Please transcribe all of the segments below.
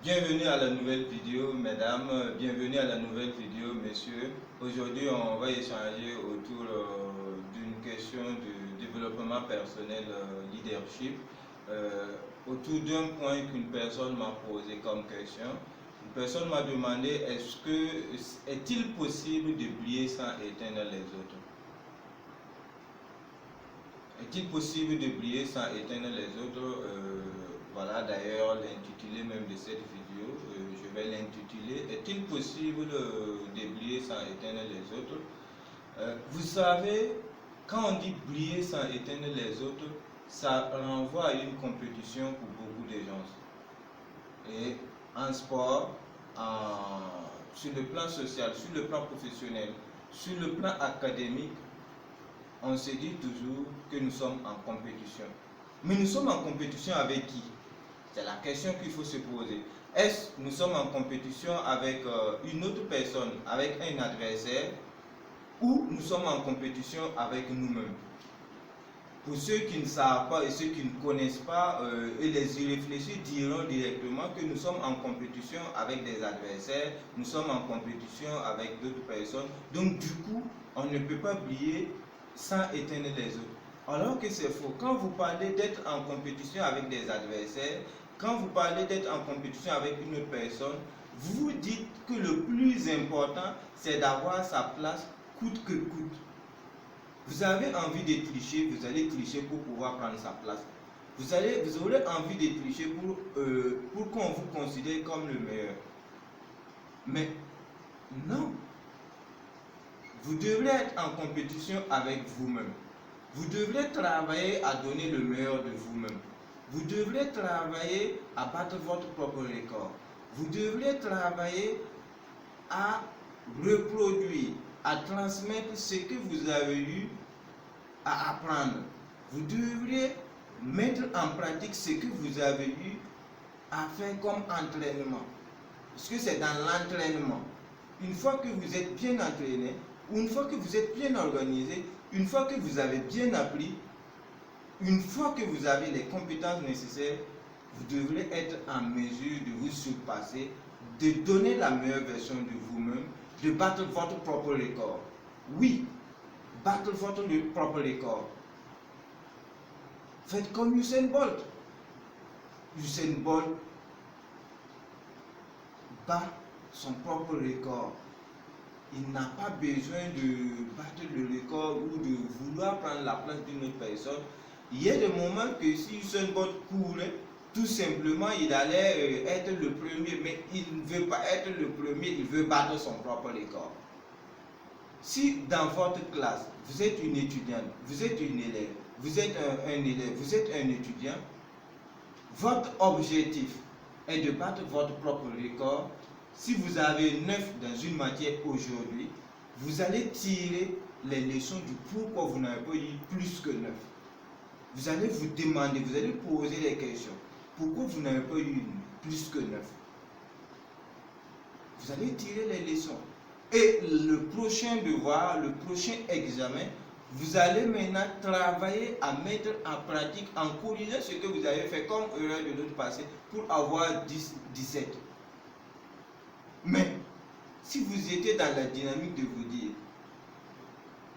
Bienvenue à la nouvelle vidéo, mesdames, bienvenue à la nouvelle vidéo, messieurs. Aujourd'hui, on va échanger autour d'une question du développement personnel, leadership, autour d'un point qu'une personne m'a posé comme question. Une personne m'a demandé est-il possible de briller sans éteindre les autres? Est-il possible de briller sans éteindre les autres? Voilà d'ailleurs l'intitulé même de cette vidéo. Je vais l'intituler Est-il possible de briller sans éteindre les autres? Vous savez, quand on dit briller sans éteindre les autres, ça renvoie à une compétition pour beaucoup de gens. Et en sport, sur le plan social, sur le plan professionnel, sur le plan académique, on se dit toujours que nous sommes en compétition. Mais nous sommes en compétition avec qui? C'est la question qu'il faut se poser. Est-ce que nous sommes en compétition avec une autre personne, avec un adversaire, ou nous sommes en compétition avec nous-mêmes? Pour ceux qui ne savent pas et ceux qui ne connaissent pas et les irréfléchis diront directement que nous sommes en compétition avec des adversaires, nous sommes en compétition avec d'autres personnes. Donc du coup, on ne peut pas briller sans éteindre les autres. Alors que c'est faux. Quand vous parlez d'être en compétition avec des adversaires, quand vous parlez d'être en compétition avec une autre personne, vous dites que le plus important, c'est d'avoir sa place coûte que coûte. Vous avez envie de tricher, vous allez tricher pour pouvoir prendre sa place. Vous aurez envie de tricher pour qu'on vous considère comme le meilleur. Mais non. Vous devrez être en compétition avec vous-même. Vous devrez travailler à donner le meilleur de vous-même. Vous devrez travailler à battre votre propre record. Vous devrez travailler à reproduire, à transmettre ce que vous avez eu à apprendre. Vous devrez mettre en pratique ce que vous avez eu à faire comme entraînement. Parce que c'est dans l'entraînement. Une fois que vous êtes bien entraîné, ou une fois que vous êtes bien organisé, une fois que vous avez bien appris, une fois que vous avez les compétences nécessaires, vous devrez être en mesure de vous surpasser, de donner la meilleure version de vous-même, de battre votre propre record. Oui, battre votre propre record. Faites comme Usain Bolt. Usain Bolt bat son propre record. Il n'a pas besoin de battre le record ou de vouloir prendre la place d'une autre personne. Il y a des moments que si Usain Bolt courait, tout simplement il allait être le premier, mais il ne veut pas être le premier, il veut battre son propre record. Si dans votre classe, vous êtes une étudiante, vous êtes une élève, vous êtes un élève, vous êtes un étudiant, votre objectif est de battre votre propre record. Si vous avez 9 dans une matière aujourd'hui, vous allez tirer les leçons du pourquoi vous n'avez pas eu plus que 9. Vous allez vous demander, vous allez poser les questions. Pourquoi vous n'avez pas eu plus que 9? Vous allez tirer les leçons. Et le prochain devoir, le prochain examen, vous allez maintenant travailler à mettre en pratique, en corrigeant ce que vous avez fait comme erreur de l'autre passé pour avoir 10, 17. Mais si vous étiez dans la dynamique de vous dire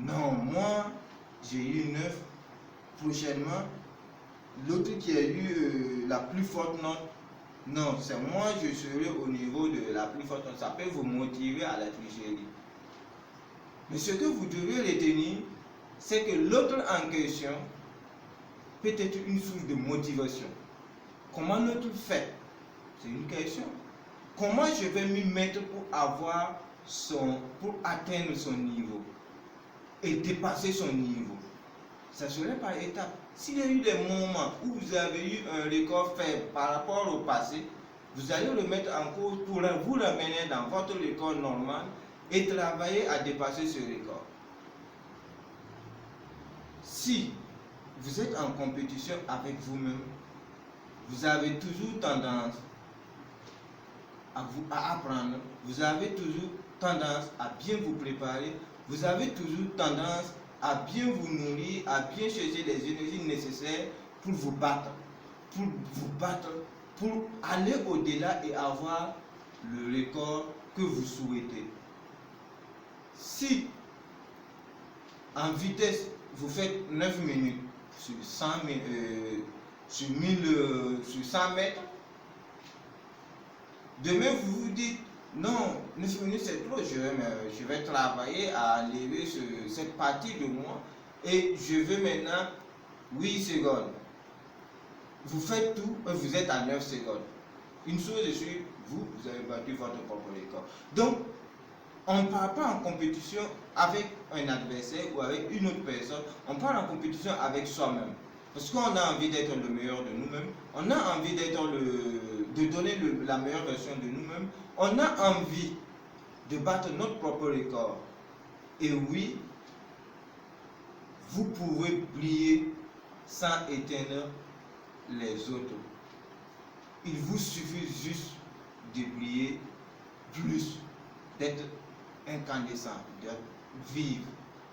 non, moi j'ai eu 9, prochainement l'autre qui a eu la plus forte note, non, c'est moi je serai au niveau de la plus forte note. Ça peut vous motiver à la tricherie. Mais ce que vous devez retenir, c'est que l'autre en question peut être une source de motivation. Comment l'autre fait? C'est une question. Comment je vais m'y mettre pour atteindre son niveau et dépasser son niveau? Ça serait par étapes. S'il y a eu des moments où vous avez eu un record faible par rapport au passé, vous allez le mettre en cause pour vous ramener dans votre record normal et travailler à dépasser ce record. Si vous êtes en compétition avec vous-même, vous avez toujours tendance à apprendre, vous avez toujours tendance à bien vous préparer, vous avez toujours tendance à bien vous nourrir, à bien chercher les énergies nécessaires pour vous battre pour aller au-delà et avoir le record que vous souhaitez. Si en vitesse vous faites 9 minutes sur 100 mètres, demain vous vous dites non, 9 minutes c'est trop, je vais travailler à enlever cette partie de moi et je veux maintenant 8 secondes. Vous faites tout et vous êtes à 9 secondes. Une chose est sûre, vous avez battu votre propre record. Donc, on ne part pas en compétition avec un adversaire ou avec une autre personne, on part en compétition avec soi-même. Parce qu'on a envie d'être le meilleur de nous-mêmes, on a envie de donner la meilleure version de nous-mêmes, on a envie de battre notre propre record. Et oui, vous pouvez briller sans éteindre les autres. Il vous suffit juste de briller plus, d'être incandescent,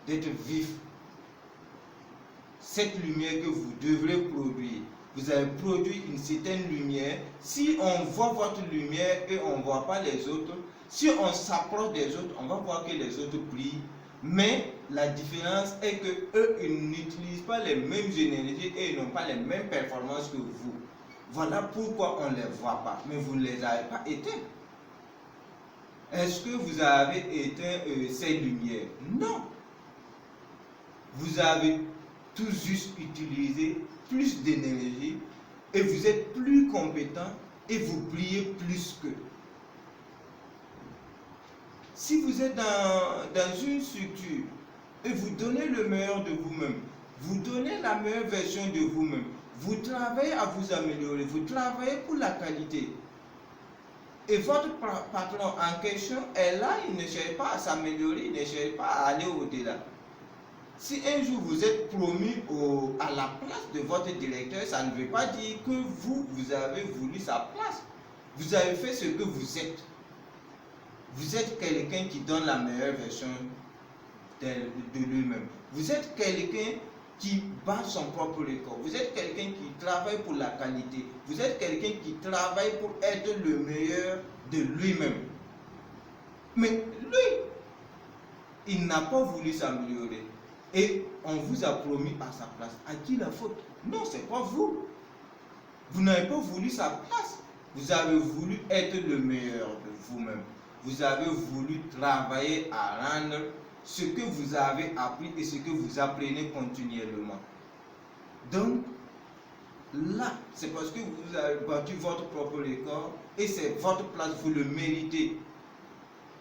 d'être vif. Cette lumière que vous devrez produire, vous avez produit une certaine lumière. Si on voit votre lumière et on ne voit pas les autres, si on s'approche des autres, on va voir que les autres brillent. Mais la différence est que eux, ils n'utilisent pas les mêmes énergies et ils n'ont pas les mêmes performances que vous. Voilà pourquoi on ne les voit pas. Mais vous ne les avez pas éteints. Est-ce que vous avez éteint ces lumières? Non. Vous avez tout juste utilisé plus d'énergie et vous êtes plus compétent et vous brillez plus qu'eux. Si vous êtes dans une structure et vous donnez le meilleur de vous-même, vous donnez la meilleure version de vous-même, vous travaillez à vous améliorer, vous travaillez pour la qualité. Et votre patron en question est là, il ne cherche pas à s'améliorer, il ne cherche pas à aller au-delà. Si un jour vous êtes promu à la place de votre directeur, ça ne veut pas dire que vous avez voulu sa place. Vous avez fait ce que vous êtes. Vous êtes quelqu'un qui donne la meilleure version de lui-même. Vous êtes quelqu'un qui bat son propre record. Vous êtes quelqu'un qui travaille pour la qualité. Vous êtes quelqu'un qui travaille pour être le meilleur de lui-même. Mais lui, il n'a pas voulu s'améliorer. Et on vous a promis à sa place. À qui la faute? Non, ce n'est pas vous. Vous n'avez pas voulu sa place. Vous avez voulu être le meilleur de vous-même. Vous avez voulu travailler à rendre ce que vous avez appris et ce que vous apprenez continuellement. Donc, là, c'est parce que vous avez battu votre propre record et c'est votre place, vous le méritez.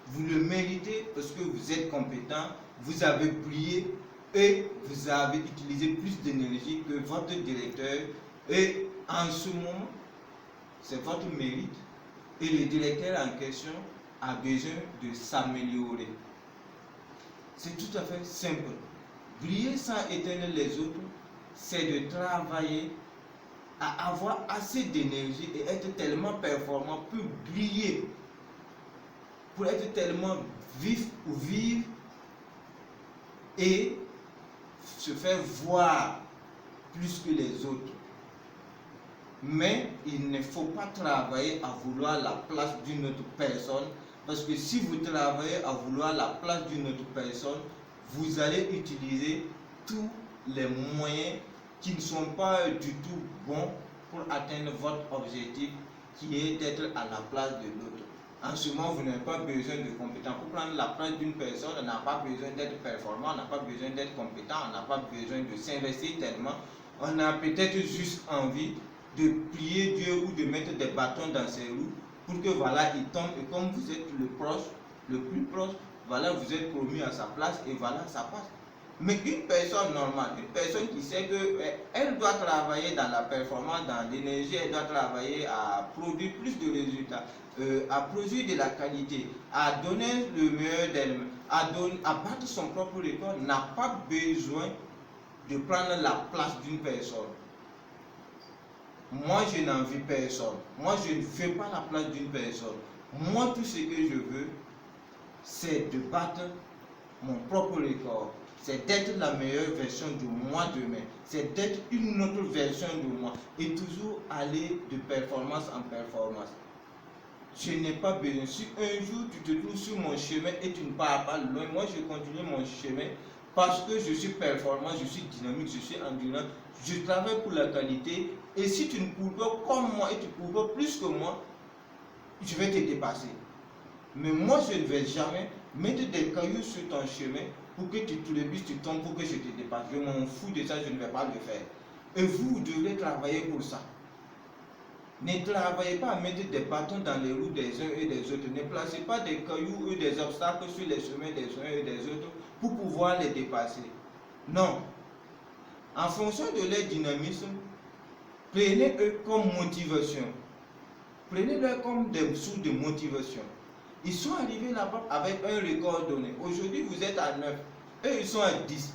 Vous le méritez parce que vous êtes compétent, vous avez brillé et vous avez utilisé plus d'énergie que votre directeur. Et en ce moment, c'est votre mérite. Et le directeur en question a besoin de s'améliorer. C'est tout à fait simple. Briller sans éteindre les autres, c'est de travailler à avoir assez d'énergie et être tellement performant pour briller, pour être tellement vif ou vive et se faire voir plus que les autres. Mais il ne faut pas travailler à vouloir la place d'une autre personne, parce que si vous travaillez à vouloir la place d'une autre personne, vous allez utiliser tous les moyens qui ne sont pas du tout bons pour atteindre votre objectif, qui est d'être à la place de l'autre. En ce moment, vous n'avez pas besoin de compétence. Pour prendre la place d'une personne, on n'a pas besoin d'être performant, on n'a pas besoin d'être compétent, on n'a pas besoin de s'investir tellement. On a peut-être juste envie de prier Dieu ou de mettre des bâtons dans ses roues pour que voilà, il tombe. Et comme vous êtes le plus proche, voilà, vous êtes promu à sa place et voilà, ça passe. Mais une personne normale, une personne qui sait qu'elle doit travailler dans la performance, dans l'énergie, elle doit travailler à produire plus de résultats, à produire de la qualité, à donner le meilleur d'elle-même, à battre son propre record, n'a pas besoin de prendre la place d'une personne. Moi, je n'envie personne. Moi, je ne fais pas la place d'une personne. Moi, tout ce que je veux, c'est de battre mon propre record. c'est d'être la meilleure version de moi demain, c'est d'être une autre version de moi et toujours aller de performance en performance. Je n'ai pas besoin. Si un jour tu te trouves sur mon chemin et tu ne pars pas loin, moi je continue mon chemin parce que je suis performant, je suis dynamique, je suis endurant, je travaille pour la qualité. Et si tu ne cours pas comme moi et tu cours pas plus que moi, je vais te dépasser. Mais moi je ne vais jamais mettre des cailloux sur ton chemin pour que tu tourbillonnes, tu tombes, pour que je te dépasse. Je m'en fous de ça, je ne vais pas le faire. Et vous devez travailler pour ça. Ne travaillez pas à mettre des bâtons dans les roues des uns et des autres. Ne placez pas des cailloux ou des obstacles sur les chemins des uns et des autres pour pouvoir les dépasser. Non. En fonction de leur dynamisme, prenez-eux comme motivation. Prenez-les comme des sources de motivation. Ils sont arrivés là-bas avec un record donné. Aujourd'hui, vous êtes à 9. Eux, ils sont à 10.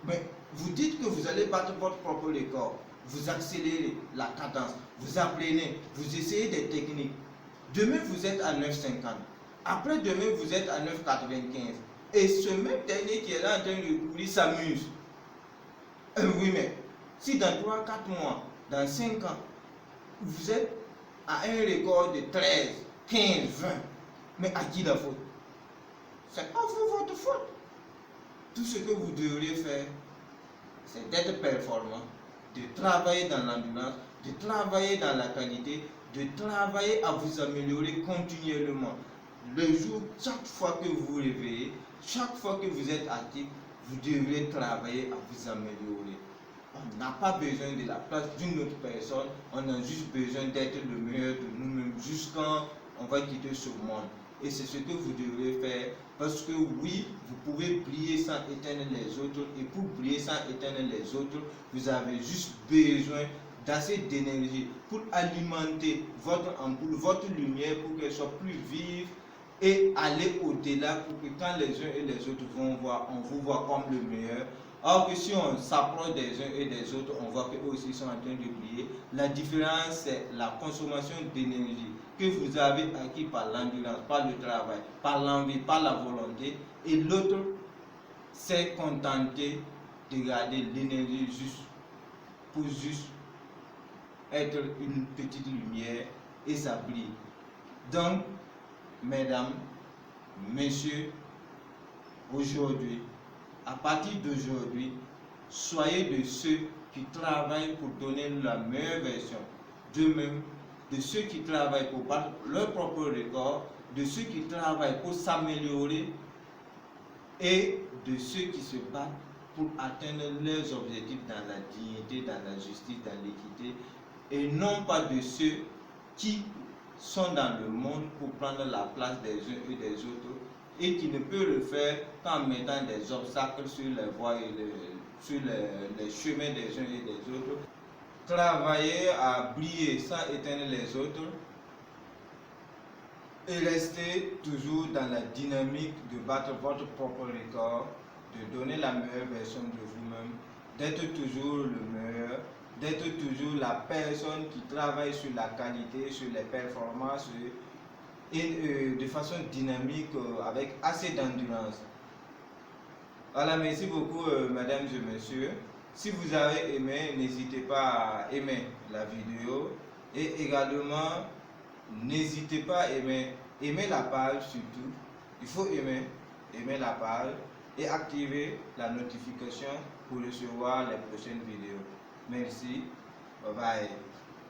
Mais vous dites que vous allez battre votre propre record. Vous accélérez la cadence, vous apprenez, vous essayez des techniques. Demain, vous êtes à 9,50. Après demain, vous êtes à 9,95. Et ce même dernier qui est là en train de courir s'amuse. Oui, mais si dans 3, 4 mois, dans 5 ans, vous êtes à un record de 13, 15, 20, mais à qui la faute? C'est pas vous, votre faute. Tout ce que vous devriez faire, c'est d'être performant, de travailler dans l'endurance, de travailler dans la qualité, de travailler à vous améliorer continuellement. Le jour, chaque fois que vous vous réveillez, chaque fois que vous êtes actif, vous devrez travailler à vous améliorer. On n'a pas besoin de la place d'une autre personne, on a juste besoin d'être le meilleur de nous-mêmes jusqu'à on va quitter ce monde. Et c'est ce que vous devrez faire, parce que oui, vous pouvez briller sans éteindre les autres, et pour briller sans éteindre les autres, vous avez juste besoin d'assez d'énergie pour alimenter votre ampoule, votre lumière, pour qu'elle soit plus vive et aller au-delà, pour que quand les uns et les autres vont voir, on vous voit comme le meilleur. Or que si on s'approche des uns et des autres, on voit qu'eux aussi sont en train de briller. La différence, c'est la consommation d'énergie que vous avez acquis par l'endurance, par le travail, par l'envie, par la volonté. Et l'autre s'est contenté de garder l'énergie juste pour juste être une petite lumière et ça brille. Donc, mesdames, messieurs, aujourd'hui, à partir d'aujourd'hui, soyez de ceux qui travaillent pour donner la meilleure version d'eux-mêmes, de ceux qui travaillent pour battre leur propre record, de ceux qui travaillent pour s'améliorer et de ceux qui se battent pour atteindre leurs objectifs dans la dignité, dans la justice, dans l'équité, et non pas de ceux qui sont dans le monde pour prendre la place des uns et des autres et qui ne peuvent le faire qu'en mettant des obstacles sur les voies et sur les chemins des uns et des autres. Travailler à briller sans éteindre les autres et rester toujours dans la dynamique de battre votre propre record, de donner la meilleure version de vous-même, d'être toujours le meilleur, d'être toujours la personne qui travaille sur la qualité, sur les performances et de façon dynamique avec assez d'endurance. Voilà, merci beaucoup mesdames et messieurs. Si vous avez aimé, n'hésitez pas à aimer la vidéo et également n'hésitez pas à aimer la page surtout. Il faut aimer la page et activer la notification pour recevoir les prochaines vidéos. Merci, bye bye.